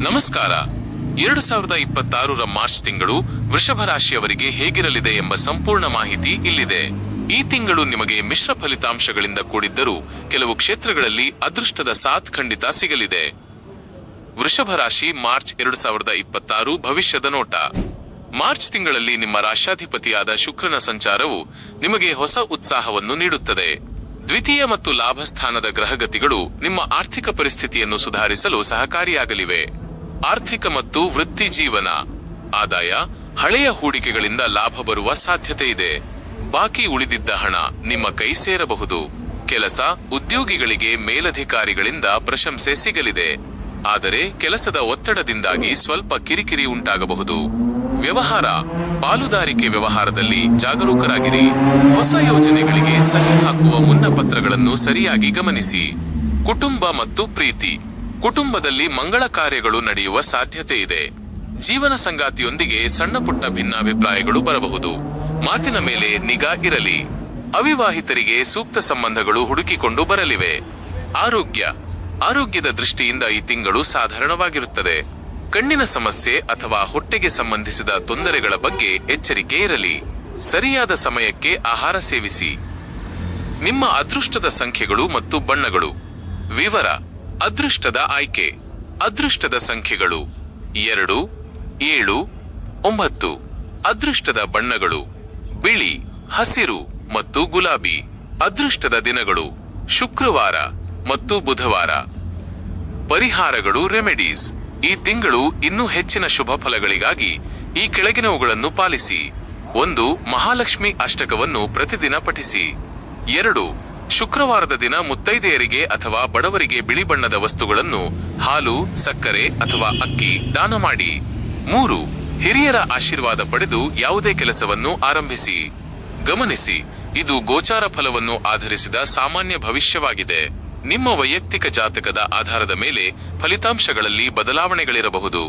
ನಮಸ್ಕಾರ. 2026ರ ಮಾರ್ಚ್ ತಿಂಗಳು ವೃಷಭ ರಾಶಿಯವರಿಗೆ ಹೇಗಿರಲಿದೆ ಎಂಬ ಸಂಪೂರ್ಣ ಮಾಹಿತಿ ಇಲ್ಲಿದೆ. ಈ ತಿಂಗಳು ನಿಮಗೆ ಮಿಶ್ರ ಫಲಿತಾಂಶಗಳಿಂದ ಕೂಡಿದ್ದರೂ ಕೆಲವು ಕ್ಷೇತ್ರಗಳಲ್ಲಿ ಅದೃಷ್ಟದ ಸಾಥ್ ಖಂಡಿತ ಸಿಗಲಿದೆ. ವೃಷಭ ರಾಶಿ ಮಾರ್ಚ್ 2026 ಭವಿಷ್ಯದ ನೋಟ. ಮಾರ್ಚ್ ತಿಂಗಳಲ್ಲಿ ನಿಮ್ಮ ರಾಶ್ಯಾಧಿಪತಿಯಾದ ಶುಕ್ರನ ಸಂಚಾರವು ನಿಮಗೆ ಹೊಸ ಉತ್ಸಾಹವನ್ನು ನೀಡುತ್ತದೆ. ದ್ವಿತೀಯ ಮತ್ತು ಲಾಭ ಸ್ಥಾನದ ಗ್ರಹಗತಿಗಳು ನಿಮ್ಮ ಆರ್ಥಿಕ ಪರಿಸ್ಥಿತಿಯನ್ನು ಸುಧಾರಿಸಲು ಸಹಕಾರಿಯಾಗಲಿವೆ. ಆರ್ಥಿಕ ಮತ್ತು ವೃತ್ತಿ ಜೀವನ. ಆದಾಯ, ಹಳೆಯ ಹೂಡಿಕೆಗಳಿಂದ ಲಾಭ ಬರುವ ಸಾಧ್ಯತೆ ಇದೆ. ಬಾಕಿ ಉಳಿದಿದ್ದ ಹಣ ನಿಮ್ಮ ಕೈ ಸೇರಬಹುದು. ಕೆಲಸ, ಉದ್ಯೋಗಿಗಳಿಗೆ ಮೇಲಧಿಕಾರಿಗಳಿಂದ ಪ್ರಶಂಸೆ ಸಿಗಲಿದೆ. ಆದರೆ ಕೆಲಸದ ಒತ್ತಡದಿಂದಾಗಿ ಸ್ವಲ್ಪ ಕಿರಿಕಿರಿ ಉಂಟಾಗಬಹುದು. ವ್ಯವಹಾರ, ಪಾಲುದಾರಿಕೆ ವ್ಯವಹಾರದಲ್ಲಿ ಜಾಗರೂಕರಾಗಿರಿ. ಹೊಸ ಯೋಜನೆಗಳಿಗೆ ಸಹಿ ಹಾಕುವ ಮುನ್ನ ಪತ್ರಗಳನ್ನು ಸರಿಯಾಗಿ ಗಮನಿಸಿ. ಕುಟುಂಬ ಮತ್ತು ಪ್ರೀತಿ. ಕುಟುಂಬದಲ್ಲಿ ಮಂಗಳ ಕಾರ್ಯಗಳು ನಡೆಯುವ ಸಾಧ್ಯತೆ ಇದೆ. ಜೀವನ ಸಂಗಾತಿಯೊಂದಿಗೆ ಸಣ್ಣ ಪುಟ್ಟ ಭಿನ್ನಾಭಿಪ್ರಾಯಗಳು ಬರಬಹುದು. ಮಾತಿನ ಮೇಲೆ ನಿಗಾ ಇರಲಿ. ಅವಿವಾಹಿತರಿಗೆ ಸೂಕ್ತ ಸಂಬಂಧಗಳು ಹುಡುಕಿಕೊಂಡು ಬರಲಿವೆ. ಆರೋಗ್ಯದ ದೃಷ್ಟಿಯಿಂದ ಈ ತಿಂಗಳು ಸಾಧಾರಣವಾಗಿರುತ್ತದೆ. ಕಣ್ಣಿನ ಸಮಸ್ಯೆ ಅಥವಾ ಹೊಟ್ಟೆಗೆ ಸಂಬಂಧಿಸಿದ ತೊಂದರೆಗಳ ಬಗ್ಗೆ ಎಚ್ಚರಿಕೆ ಇರಲಿ. ಸರಿಯಾದ ಸಮಯಕ್ಕೆ ಆಹಾರ ಸೇವಿಸಿ. ನಿಮ್ಮ ಅದೃಷ್ಟದ ಸಂಖ್ಯೆಗಳು ಮತ್ತು ಬಣ್ಣಗಳು. ವಿವರ: ಅದೃಷ್ಟದ ಆಯ್ಕೆ. ಅದೃಷ್ಟದ ಸಂಖ್ಯೆಗಳು 2, 7, 9. ಅದೃಷ್ಟದ ಬಣ್ಣಗಳು ಬಿಳಿ, ಹಸಿರು ಮತ್ತು ಗುಲಾಬಿ. ಅದೃಷ್ಟದ ದಿನಗಳು ಶುಕ್ರವಾರ ಮತ್ತು ಬುಧವಾರ. ಪರಿಹಾರಗಳು, ರೆಮಿಡೀಸ್. ಈ ತಿಂಗಳು ಇನ್ನೂ ಹೆಚ್ಚಿನ ಶುಭ ಫಲಗಳಿಗಾಗಿ ಈ ಕೆಳಗಿನವುಗಳನ್ನು ಪಾಲಿಸಿ. 1. ಮಹಾಲಕ್ಷ್ಮಿ ಅಷ್ಟಕವನ್ನು ಪ್ರತಿದಿನ ಪಠಿಸಿ. 2. ಶುಕ್ರವಾರದ ದಿನ ಮುತ್ತೈದೆಯರಿಗೆ ಅಥವಾ ಬಡವರಿಗೆ ಬಿಳಿ ಬಣ್ಣದ ವಸ್ತುಗಳನ್ನು, ಹಾಲು, ಸಕ್ಕರೆ ಅಥವಾ ಅಕ್ಕಿ ದಾನ ಮಾಡಿ. 3. ಹಿರಿಯರ ಆಶೀರ್ವಾದ ಪಡೆದು ಯಾವುದೇ ಕೆಲಸವನ್ನು ಆರಂಭಿಸಿ. ಗಮನಿಸಿ, ಇದು ಗೋಚಾರ ಫಲವನ್ನು ಆಧರಿಸಿದ ಸಾಮಾನ್ಯ ಭವಿಷ್ಯವಾಗಿದೆ. ನಿಮ್ಮ ವೈಯಕ್ತಿಕ ಜಾತಕದ ಆಧಾರದ ಮೇಲೆ ಫಲಿತಾಂಶಗಳಲ್ಲಿ ಬದಲಾವಣೆಗಳಿರಬಹುದು.